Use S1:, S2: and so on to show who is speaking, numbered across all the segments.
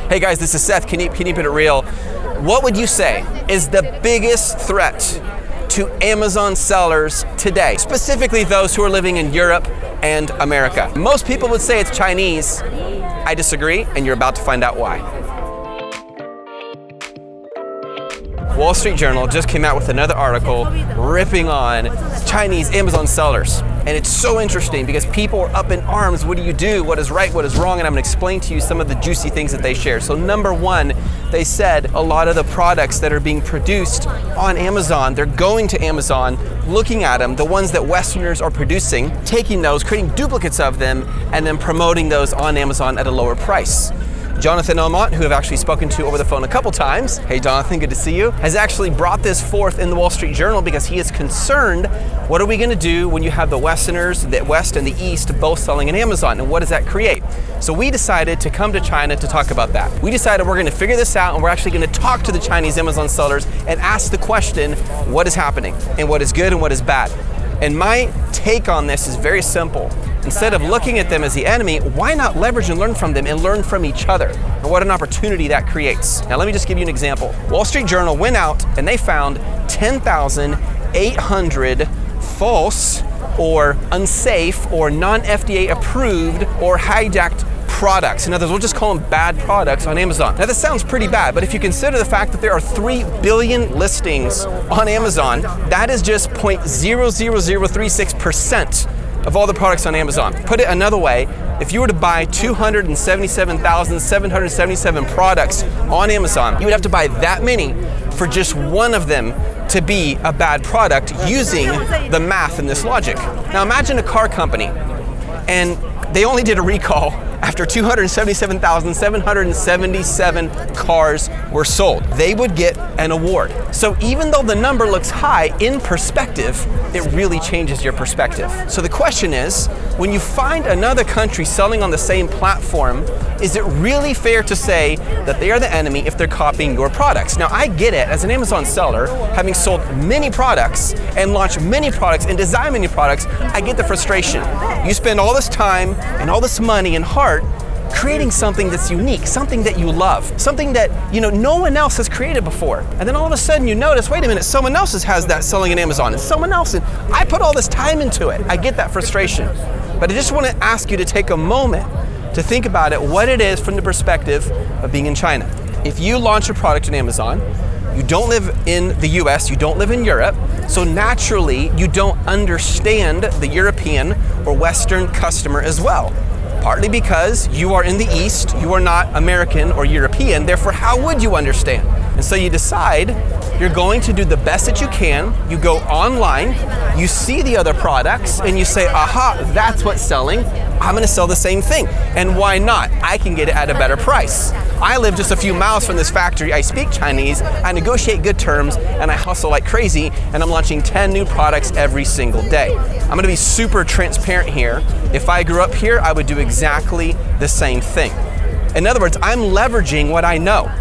S1: Hey guys, this is Seth. Keep it real. What would you say is the biggest threat to Amazon sellers today, specifically those who are living in Europe and America? Most people would say it's Chinese. I disagree, and you're about to find out why. Wall Street Journal just came out with another article ripping on Chinese Amazon sellers. And it's so interesting because people are up in arms. What do you do? What is right? What is wrong? And I'm going to explain to you some of the juicy things that they share. So number one, they said a lot of the products that are being produced on Amazon, they're going to Amazon, looking at them, the ones that Westerners are producing, taking those, creating duplicates of them, and then promoting those on Amazon at a lower price. Jonathan Omont, who I've actually spoken to over the phone a couple times, hey Jonathan, good to see you, has actually brought this forth in the Wall Street Journal because he is concerned, what are we going to do when you have the Westerners, the West and the East, both selling on Amazon, and what does that create? So we decided to come to China to talk about that. We decided we're going to figure this out, and we're actually going to talk to the Chinese Amazon sellers and ask the question, what is happening, and what is good and what is bad? And my take on this is very simple. Instead of looking at them as the enemy, why not leverage and learn from them and learn from each other? And what an opportunity that creates. Now let me just give you an example. Wall Street Journal went out and they found 10,800 false or unsafe or non-FDA approved or hijacked products. In other words, we'll just call them bad products on Amazon. Now, this sounds pretty bad, but if you consider the fact that there are 3 billion listings on Amazon, that is just 0.00036% of all the products on Amazon. Put it another way, if you were to buy 277,777 products on Amazon, you would have to buy that many for just one of them to be a bad product using the math and this logic. Now, imagine a car company and they only did a recall after 277,777 cars were sold. They would get an award. So even though the number looks high, in perspective, it really changes your perspective. So the question is, when you find another country selling on the same platform, is it really fair to say that they are the enemy if they're copying your products? Now, I get it. As an Amazon seller, having sold many products and launched many products and designed many products, I get the frustration. You spend all this time and all this money and heart creating something that's unique, something that you love, something that no one else has created before. And then all of a sudden you notice, wait a minute, someone else has that selling on Amazon, and someone else, and I put all this time into it. I get that frustration. But I just want to ask you to take a moment to think about it, what it is from the perspective of being in China. If you launch a product on Amazon, you don't live in the US, you don't live in Europe, so naturally you don't understand the European or Western customer as well. Partly because you are in the East, you are not American or European, therefore how would you understand? And so you decide you're going to do the best that you can, you go online, you see the other products, and you say, aha, that's what's selling, I'm gonna sell the same thing. And why not? I can get it at a better price. I live just a few miles from this factory, I speak Chinese, I negotiate good terms, and I hustle like crazy, and I'm launching 10 new products every single day. I'm gonna be super transparent here. If I grew up here, I would do exactly the same thing. In other words, I'm leveraging what I know.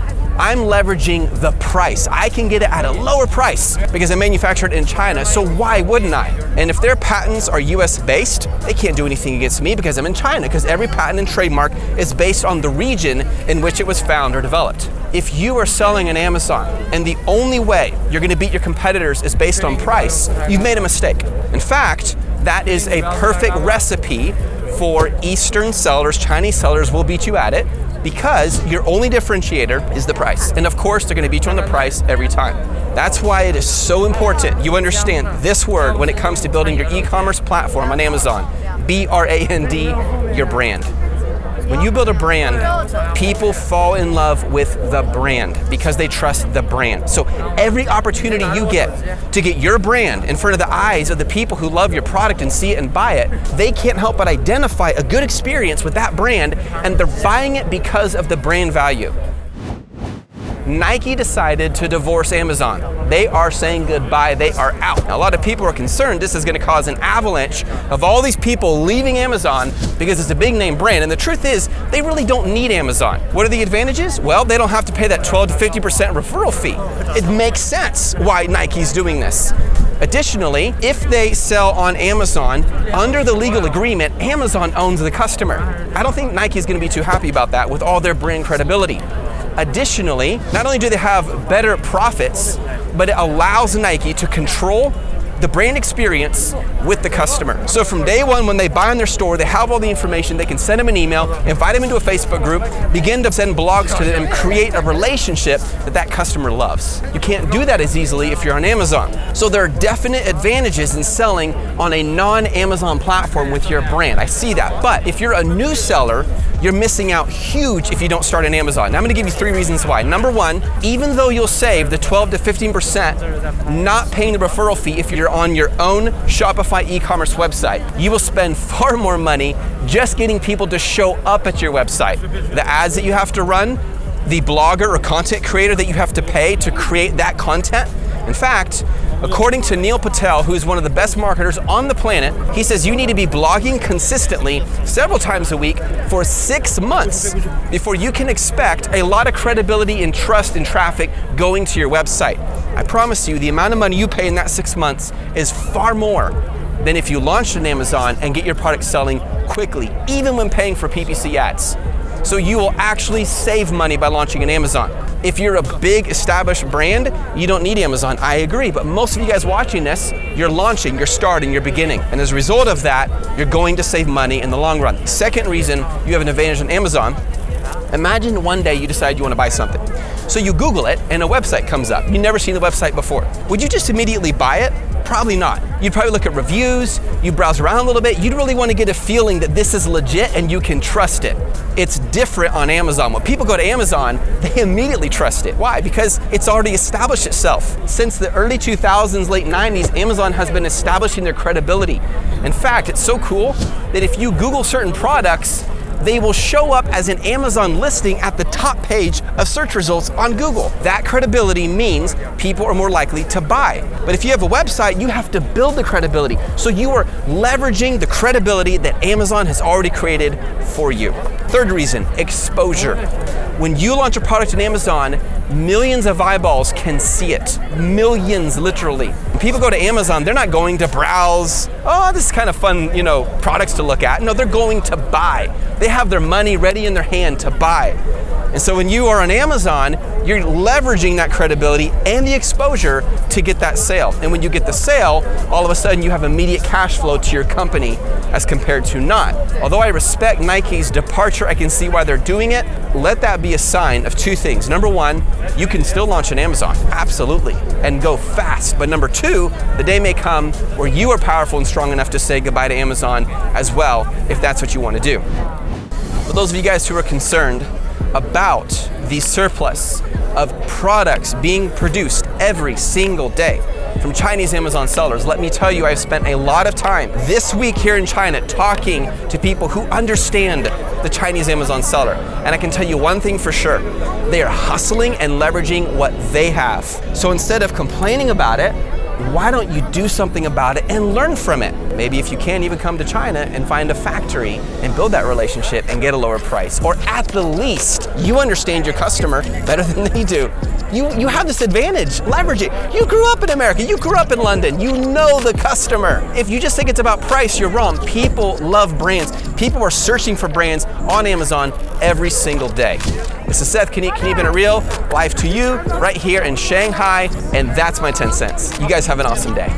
S1: I'm leveraging the price. I can get it at a lower price because I manufactured in China, so why wouldn't I? And if their patents are US based, they can't do anything against me because I'm in China, because every patent and trademark is based on the region in which it was found or developed. If you are selling on Amazon and the only way you're gonna beat your competitors is based on price, you've made a mistake. In fact, that is a perfect recipe for Eastern sellers, Chinese sellers will beat you at it, because your only differentiator is the price. And of course, they're gonna beat you on the price every time. That's why it is so important you understand this word when it comes to building your e-commerce platform on Amazon. B-R-A-N-D, your brand. When you build a brand, people fall in love with the brand because they trust the brand. So every opportunity you get to get your brand in front of the eyes of the people who love your product and see it and buy it, they can't help but identify a good experience with that brand, and they're buying it because of the brand value. Nike decided to divorce Amazon. They are saying goodbye, they are out. Now, a lot of people are concerned this is gonna cause an avalanche of all these people leaving Amazon because it's a big name brand, and the truth is, they really don't need Amazon. What are the advantages? Well, they don't have to pay that 12 to 50% referral fee. It makes sense why Nike's doing this. Additionally, if they sell on Amazon, under the legal agreement, Amazon owns the customer. I don't think Nike is going to be too happy about that with all their brand credibility. Additionally, not only do they have better profits, but it allows Nike to control the brand experience with the customer. So from day one, when they buy in their store, they have all the information, they can send them an email, invite them into a Facebook group, begin to send blogs to them, and create a relationship that customer loves. You can't do that as easily if you're on Amazon. So there are definite advantages in selling on a non-Amazon platform with your brand. I see that. But if you're a new seller, you're missing out huge if you don't start on Amazon. Now I'm gonna give you 3 reasons why. Number one, even though you'll save the 12 to 15% not paying the referral fee if you're on your own Shopify e-commerce website, you will spend far more money just getting people to show up at your website. The ads that you have to run, the blogger or content creator that you have to pay to create that content. In fact, according to Neil Patel, who is one of the best marketers on the planet, he says you need to be blogging consistently several times a week for 6 months before you can expect a lot of credibility and trust and traffic going to your website. I promise you, the amount of money you pay in that 6 months is far more than if you launched on Amazon and get your product selling quickly, even when paying for PPC ads. So you will actually save money by launching on Amazon. If you're a big established brand, you don't need Amazon, I agree, but most of you guys watching this, you're launching, you're starting, you're beginning. And as a result of that, you're going to save money in the long run. Second reason you have an advantage on Amazon, imagine one day you decide you want to buy something. So you Google it and a website comes up. You've never seen the website before. Would you just immediately buy it? Probably not. You'd probably look at reviews, you browse around a little bit, you'd really want to get a feeling that this is legit and you can trust it. It's different on Amazon. When people go to Amazon, they immediately trust it. Why? Because it's already established itself. Since the early 2000s, late 90s, Amazon has been establishing their credibility. In fact, it's so cool that if you Google certain products, they will show up as an Amazon listing at the top page of search results on Google. That credibility means people are more likely to buy. But if you have a website, you have to build the credibility. So you are leveraging the credibility that Amazon has already created for you. Third reason, exposure. When you launch a product on Amazon, millions of eyeballs can see it. Millions, literally. When people go to Amazon, they're not going to browse, oh, this is kind of fun, products to look at. No, they're going to buy. They have their money ready in their hand to buy. And so when you are on Amazon, you're leveraging that credibility and the exposure to get that sale. And when you get the sale, all of a sudden you have immediate cash flow to your company as compared to not. Although I respect Nike's departure, I can see why they're doing it. Let that be a sign of 2 things. Number one, you can still launch on Amazon, absolutely, and go fast. But number 2, the day may come where you are powerful and strong enough to say goodbye to Amazon as well, if that's what you want to do. For those of you guys who are concerned about the surplus of products being produced every single day from Chinese Amazon sellers, let me tell you, I've spent a lot of time this week here in China talking to people who understand the Chinese Amazon seller. And I can tell you one thing for sure, they are hustling and leveraging what they have. So instead of complaining about it, why don't you do something about it and learn from it? Maybe if you can, even come to China and find a factory and build that relationship and get a lower price. Or at the least, you understand your customer better than they do. You have this advantage, leverage it. You grew up in America, you grew up in London, you know the customer. If you just think it's about price, you're wrong. People love brands. People are searching for brands on Amazon every single day. This is Seth, Keep It Real, live to you right here in Shanghai, and that's my 10 cents. You guys have an awesome day.